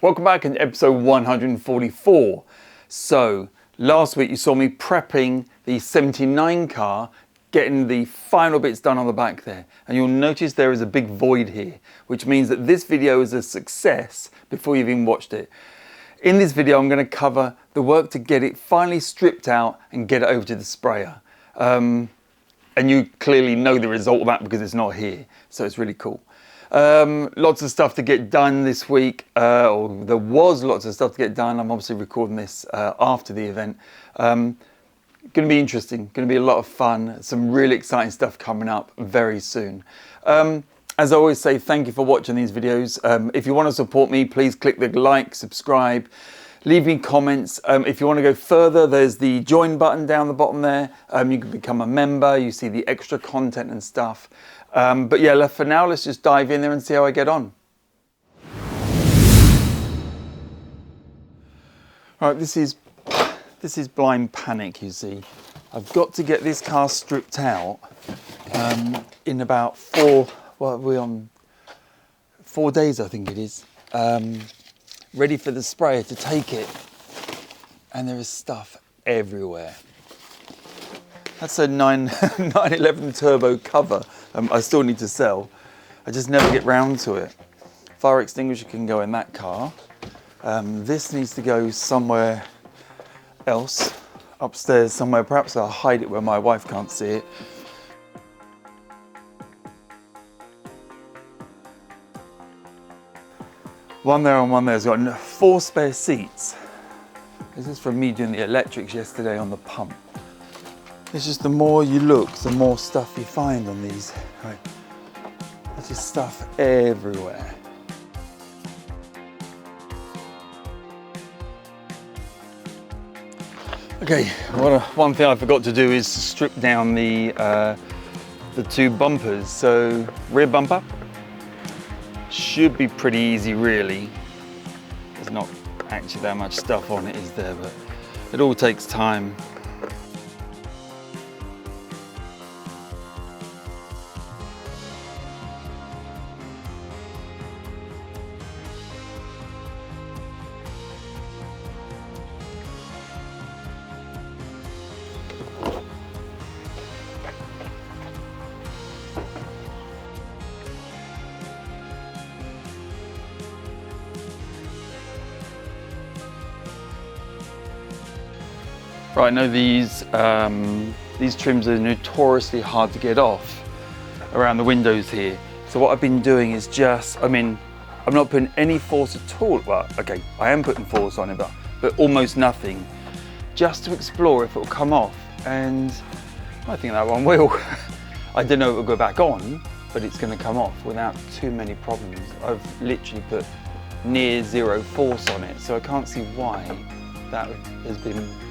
Welcome back in episode 144. So, last week you saw me prepping the 79 car, getting the final bits done on the back there. And you'll notice there is a big void here, which means that this video is a success before you've even watched it. In this video, I'm going to cover the work to get it finally stripped out and get it over to the sprayer. And you clearly know the result of that because it's not here. So it's really cool. Lots of stuff to get done this week, or there was lots of stuff to get done. I'm obviously recording this after the event. Going to be interesting, going to be a lot of fun, some really exciting stuff coming up very soon. As I always say, thank you for watching these videos. If you want to support me, please click the like, subscribe, leave me comments. If you want to go further, there's the join button down the bottom there. You can become a member, you see the extra content and stuff. But yeah, for now, let's just dive in there and see how I get on. Right, this is blind panic, you see. I've got to get this car stripped out in about 4 days, I think it is. Ready for the sprayer to take it. And there is stuff everywhere. That's a 911 turbo cover. I still need to sell. I just never get round to it. Fire extinguisher can go in that car. This needs to go somewhere else, upstairs somewhere. Perhaps I'll hide it where my wife can't see it. One there and one there. It's got 4 spare seats. This is from me doing the electrics yesterday on the pump. It's just the more you look, the more stuff you find on these. Right. There's just stuff everywhere. Okay, one thing I forgot to do is strip down the 2 bumpers. So rear bumper should be pretty easy, really. There's not actually that much stuff on it, is there? But it all takes time. Right, I know these trims are notoriously hard to get off around the windows here. So what I've been doing is I'm not putting any force at all. Well, okay, I am putting force on it, but almost nothing, just to explore if it will come off. And I think that one will. I don't know if it will go back on, but it's going to come off without too many problems. I've literally put near 0 force on it, so I can't see why that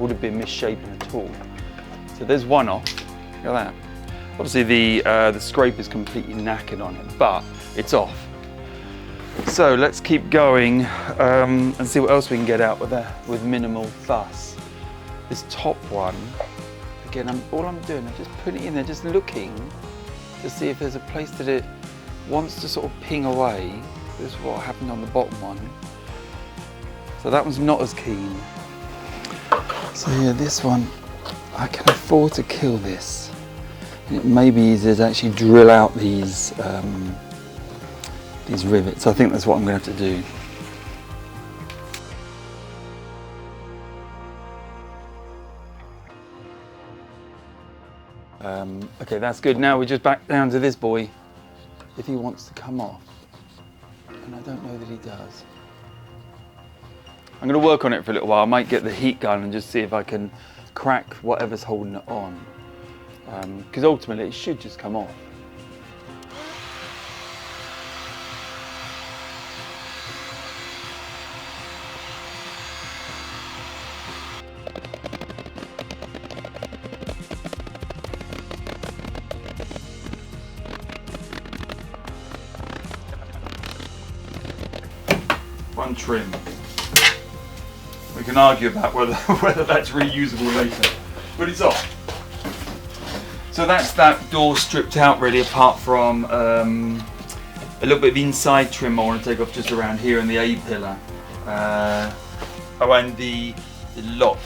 would have been misshapen at all. So there's one off. Look at that. Obviously the scrape is completely knackered on it, but it's off. So let's keep going and see what else we can get out with minimal fuss. This top one, again, all I'm doing, I'm just putting it in there, just looking to see if there's a place that it wants to sort of ping away. This is what happened on the bottom one. So that one's not as keen. So yeah, this one, I can afford to kill this. It may be easier to actually drill out these rivets. I think that's what I'm going to have to do. Okay, that's good. Now we're just back down to this boy. If he wants to come off, and I don't know that he does. I'm going to work on it for a little while. I might get the heat gun and just see if I can crack whatever's holding it on. Because ultimately it should just come off. One trim. We can argue about whether that's reusable later, but it's off. So that's that door stripped out really, apart from a little bit of inside trim I want to take off just around here in the A-pillar. And the lock.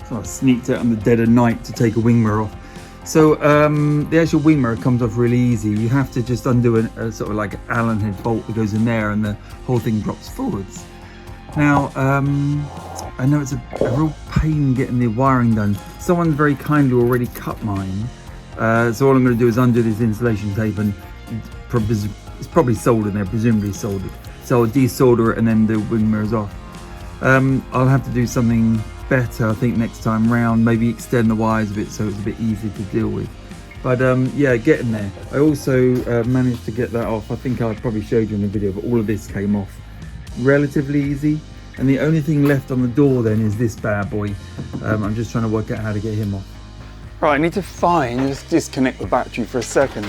So I sneaked out on the dead of night to take a wing mirror off. So the actual wing mirror comes off really easy. You have to just undo a sort of like Allen head bolt that goes in there, and the whole thing drops forwards. Now, I know it's a real pain getting the wiring done. Someone very kindly already cut mine. So all I'm going to do is undo this insulation tape, and it's probably soldered in there, presumably soldered. So I'll desolder it and then the wing mirrors off. I'll have to do something better, I think, next time round. Maybe extend the wires a bit so it's a bit easier to deal with. But yeah, getting there. I also managed to get that off. I think I probably showed you in the video, but all of this came off relatively easy. And the only thing left on the door then is this bad boy. I'm just trying to work out how to get him off. Right, I need to find, let's disconnect the battery for a second.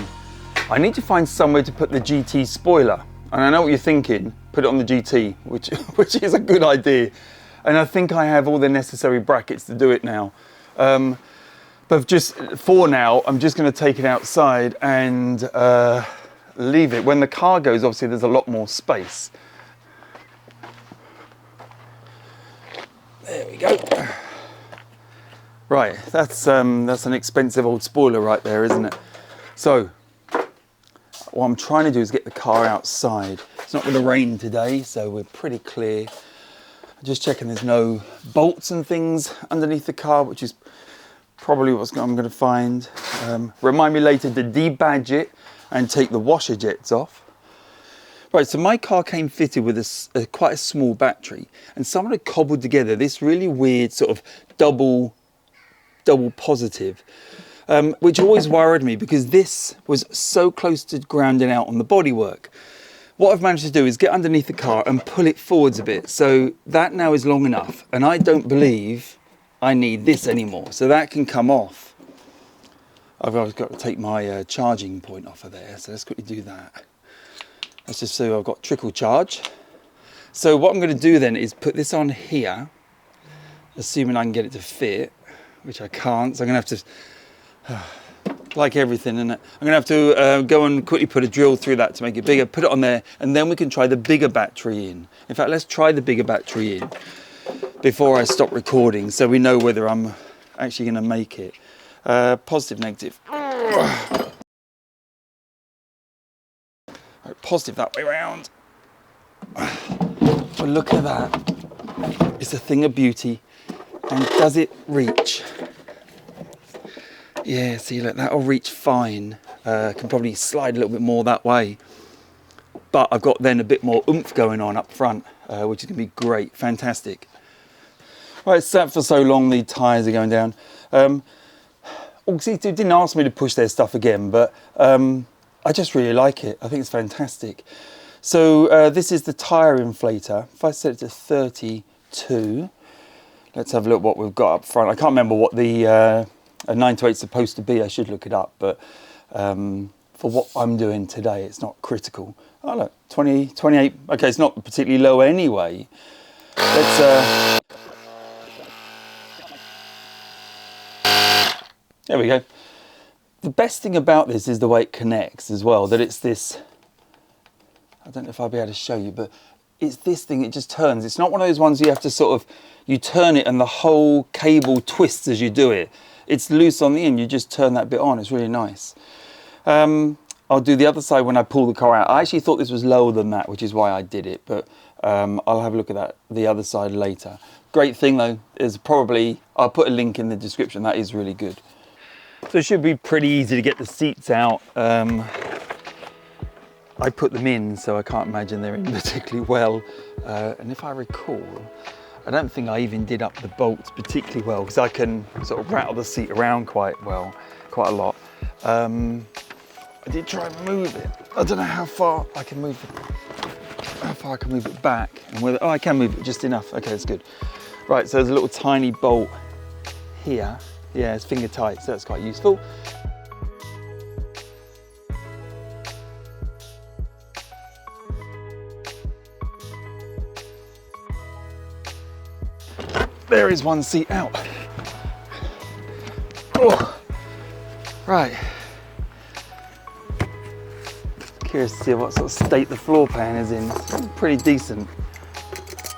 I need to find somewhere to put the GT spoiler. And I know what you're thinking, put it on the GT, which is a good idea. And I think I have all the necessary brackets to do it now. But just for now, I'm just going to take it outside and leave it. When the car goes, obviously there's a lot more space. There we go. Right, that's an expensive old spoiler right there, isn't it? So what I'm trying to do is get the car outside. It's not going to rain today, so we're pretty clear. Just checking there's no bolts and things underneath the car, which is probably what I'm going to find. Remind me later to debadge it and take the washer jets off. Right, so my car came fitted with quite a small battery, and someone had cobbled together this really weird sort of double positive, which always worried me because this was so close to grounding out on the bodywork. What I've managed to do is get underneath the car and pull it forwards a bit, so that now is long enough, and I don't believe I need this anymore, so that can come off. I've always got to take my charging point off of there, so let's quickly do that. Let's just so I've got trickle charge. So what I'm going to do then is put this on here, assuming I can get it to fit, which I can't, so I'm going to have to, like everything, isn't it? I'm going to have to go and quickly put a drill through that to make it bigger, put it on there, and then we can try the bigger battery in. In fact, let's try the bigger battery in before I stop recording, so we know whether I'm actually going to make it. Positive, negative. Right, positive that way around. Well, look at that. It's a thing of beauty. And does it reach? Yeah, see, look, that'll reach fine. Can probably slide a little bit more that way. But I've got then a bit more oomph going on up front, which is going to be great, fantastic. Right, it's sat for so long, the tyres are going down. Obviously, they didn't ask me to push their stuff again, but I just really like it. I think it's fantastic. So this is the tyre inflator. If I set it to 32, let's have a look what we've got up front. I can't remember what the 9 to 8 is supposed to be. I should look it up, but for what I'm doing today, it's not critical. Oh look, 20, 28. Okay, it's not particularly low anyway. Let's. There we go. The best thing about this is the way it connects as well, that it's this, I don't know if I'll be able to show you, but it's this thing, it just turns. It's not one of those ones you have to sort of, you turn it and the whole cable twists as you do it. It's loose on the end, you just turn that bit on, it's really nice. I'll do the other side when I pull the car out. I actually thought this was lower than that, which is why I did it, but I'll have a look at that, the other side later. Great thing though, is probably, I'll put a link in the description, that is really good. So it should be pretty easy to get the seats out. I put them in, so I can't imagine they're in particularly well. And if I recall, I don't think I even did up the bolts particularly well, because I can sort of rattle the seat around quite well, quite a lot. I did try and move it. I don't know how far I can move it back. And whether, oh, I can move it just enough. Okay, that's good. Right, so there's a little tiny bolt here. Yeah, it's finger tight, so that's quite useful. There is one seat out. Oh, Right. Curious to see what sort of state the floor pan is in. It's pretty decent.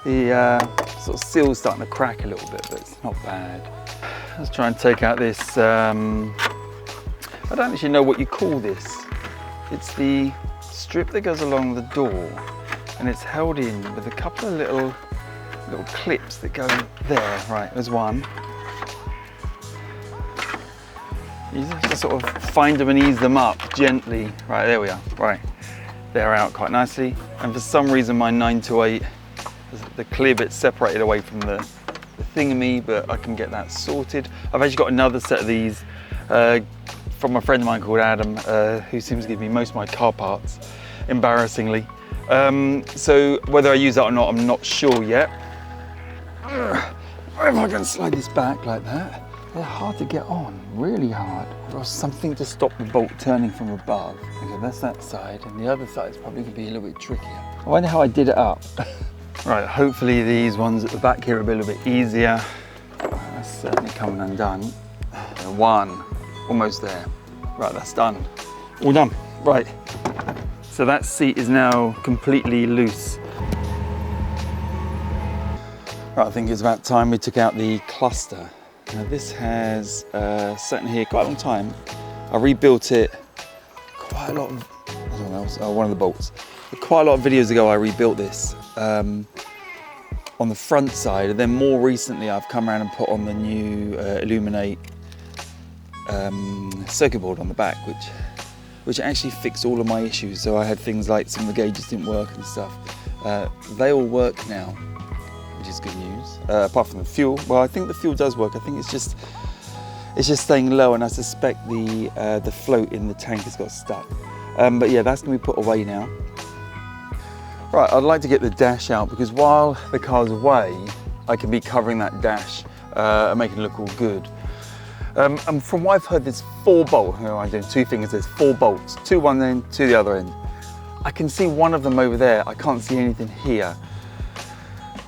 The sort of seal's starting to crack a little bit, but it's not bad. Let's try and take out this, I don't actually know what you call this. It's the strip that goes along the door, and it's held in with a couple of little clips that go there. Right, there's one. You just have to sort of find them and ease them up gently. Right, there we are. Right, they're out quite nicely. And for some reason my 928, the clear bit's separated away from the thingamy, but I can get that sorted. I've actually got another set of these from a friend of mine called Adam, who seems to give me most of my car parts, embarrassingly. So whether I use that or not, I'm not sure yet. If I can slide this back like that. They're hard to get on, really hard. Or something to stop the bolt turning from above. Okay, that's that side, and the other side is probably gonna be a little bit trickier. I wonder how I did it up. Right, hopefully these ones at the back here will be a little bit easier. That's certainly coming undone. One, almost there. Right, that's done. All done. Right, so that seat is now completely loose. Right, I think it's about time we took out the cluster. Now this has sat in here quite a long time. I rebuilt it quite a lot of, I don't know, one of the bolts. Quite a lot of videos ago I rebuilt this on the front side, and then more recently I've come around and put on the new Illuminate circuit board on the back, which actually fixed all of my issues. So I had things like some of the gauges didn't work and stuff. They all work now, which is good news. Apart from the fuel, well, I think the fuel does work. I think it's just staying low, and I suspect the float in the tank has got stuck. But yeah, that's gonna be put away now. Right, I'd like to get the dash out, because while the car's away, I can be covering that dash and making it look all good. And from what I've heard, there's 4 bolts. You know, I'm doing 2 fingers. There's 4 bolts, 2 one end, 2 the other end. I can see one of them over there. I can't see anything here.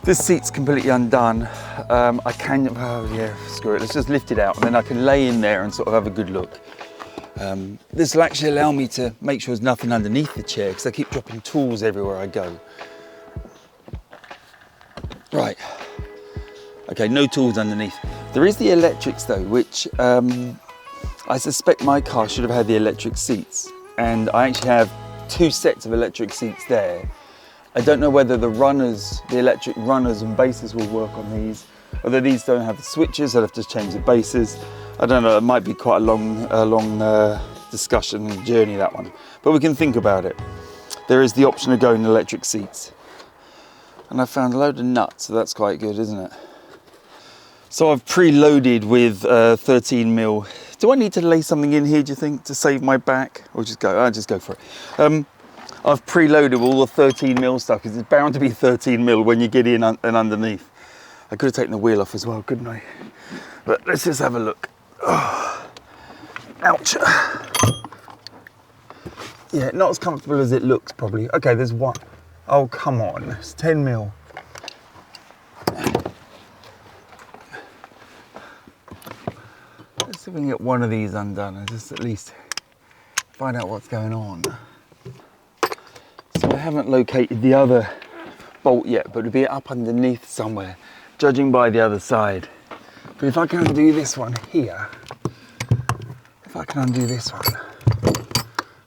This seat's completely undone. I can, oh yeah, screw it. Let's just lift it out, and then I can lay in there and sort of have a good look. This will actually allow me to make sure there's nothing underneath the chair, because I keep dropping tools everywhere I go. Right. Okay, no tools underneath. There is the electrics though, which I suspect my car should have had the electric seats, and I actually have 2 sets of electric seats there. I don't know whether the electric runners and bases will work on these, although these don't have the switches. I'll have to change the bases. I don't know, it might be quite a long discussion and journey, that one, but we can think about it. There is the option of going electric seats, and I found a load of nuts, so that's quite good, isn't it? So I've preloaded with 13mm. Do I need to lay something in here, do you think, to save my back, or just go? I'll just go for it. I've preloaded with all the 13mm stuff, because it's bound to be 13mm when you get in and underneath. I could have taken the wheel off as well, couldn't I? But let's just have a look. Oh, ouch. Yeah, not as comfortable as it looks, probably. Okay, there's one. Oh, come on, it's 10mm. Let's see if we can get one of these undone and just at least find out what's going on. So I haven't located the other bolt yet, but it'll be up underneath somewhere, judging by the other side. But if I can undo this one here,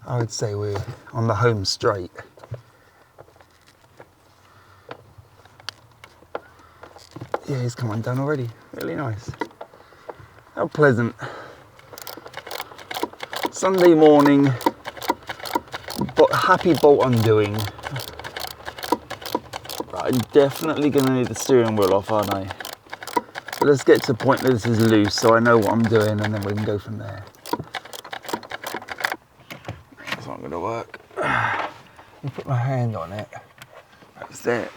I would say we're on the home straight. Yeah, he's come undone already. Really nice. How pleasant. Sunday morning, but happy bolt undoing. Right, I'm definitely going to need the steering wheel off, aren't I? But let's get to the point that this is loose, so I know what I'm doing, and then we can go from there. That's not going to work. Let me put my hand on it. That's it.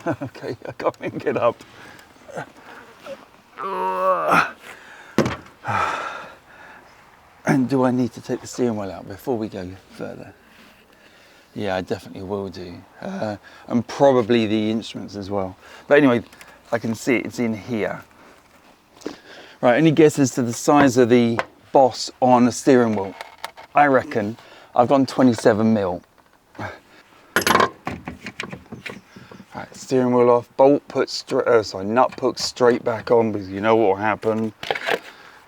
Okay, I can't even get up. And do I need to take the steering wheel out before we go further? Yeah, I definitely will do. And probably the instruments as well. But anyway, I can see it's in here. Right, any guesses to the size of the boss on a steering wheel. I reckon I've gone 27 mil. Right, steering wheel off, bolt put straight, nut put straight back on, because you know what will happen.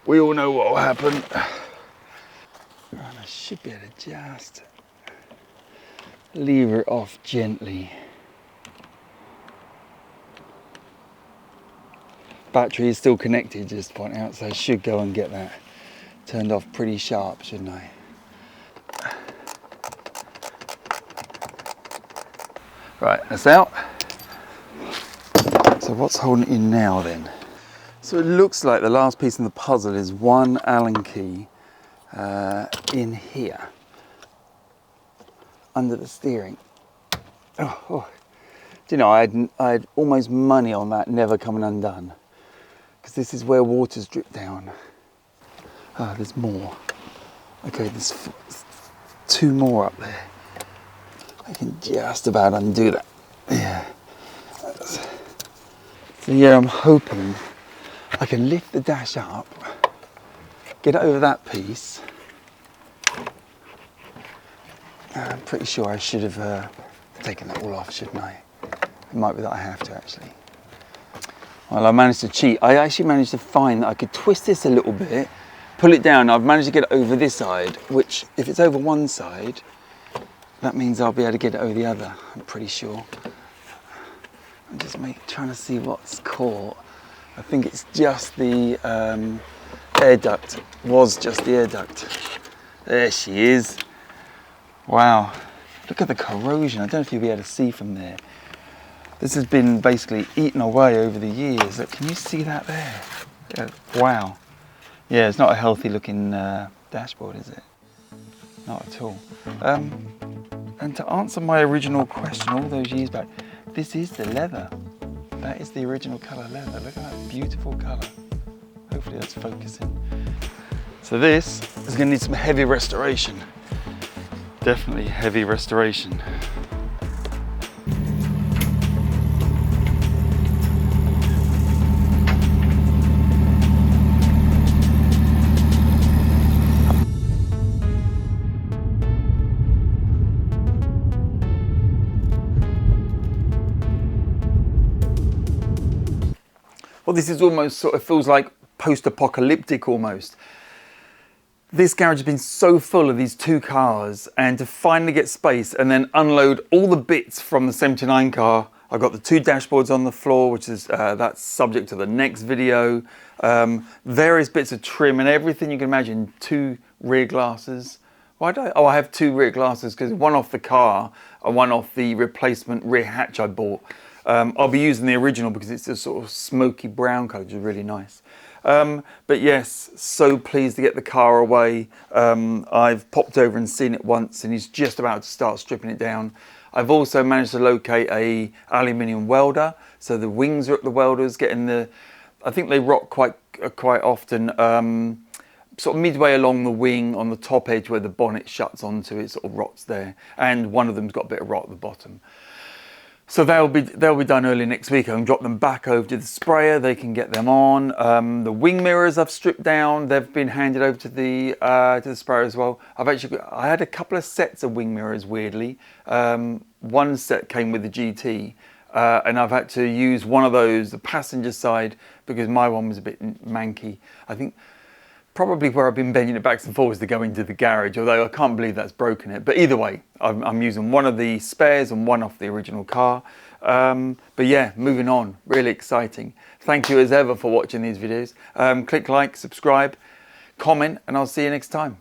We all know what will happen. And I should be able to just lever it off gently. Battery is still connected, just to point out, so I should go and get that turned off pretty sharp, shouldn't I? Right, that's out. So what's holding it in now then? So it looks like the last piece in the puzzle is one Allen key in here, under the steering. Oh. Do you know, I had almost money on that never coming undone, because this is where water's drip down. Ah, there's more. Okay, there's 2 more up there. I can just about undo that. Yeah. So yeah, I'm hoping I can lift the dash up, get it over that piece. I'm pretty sure I should have taken that all off, shouldn't I? It might be that I have to, actually. Well, I managed to cheat. I actually managed to find that I could twist this a little bit, pull it down. I've managed to get it over this side, which if it's over one side, that means I'll be able to get it over the other, I'm pretty sure. I'm just trying to see what's caught. I think it's just the air duct. Was just the air duct. There she is. Wow. Look at the corrosion. I don't know if you'll be able to see from there. This has been basically eaten away over the years. Look, can you see that there? Yeah. Wow. Yeah, it's not a healthy looking dashboard, is it? Not at all. And to answer my original question all those years back, this is the leather. That is the original colour leather. Look at that beautiful colour. Hopefully that's focusing. So this is going to need some heavy restoration. Definitely heavy restoration. Well, this is almost sort of feels like post-apocalyptic almost. This garage has been so full of these 2 cars, and to finally get space and then unload all the bits from the 79 car. I've got the 2 dashboards on the floor, which is that's subject to the next video. Various bits of trim and everything you can imagine. 2 rear glasses. Why do I? Oh, I have 2 rear glasses because one off the car and one off the replacement rear hatch I bought. I'll be using the original because it's a sort of smoky brown colour, which is really nice. But yes, so pleased to get the car away. I've popped over and seen it once, and he's just about to start stripping it down. I've also managed to locate a aluminium welder, so the wings are at the welders, I think they rot quite often, sort of midway along the wing on the top edge where the bonnet shuts onto it, sort of rots there, and one of them's got a bit of rot at the bottom. So they'll be done early next week. I can drop them back over to the sprayer. They can get them on. The wing mirrors I've stripped down. They've been handed over to the sprayer as well. I had a couple of sets of wing mirrors. Weirdly, one set came with the GT, and I've had to use one of those, the passenger side, because my one was a bit manky. I think probably where I've been bending it back and forwards to go into the garage, although I can't believe that's broken it. But either way, I'm using one of the spares and one off the original car. But yeah, moving on, really exciting. Thank you as ever for watching these videos. Click like, subscribe, comment, and I'll see you next time.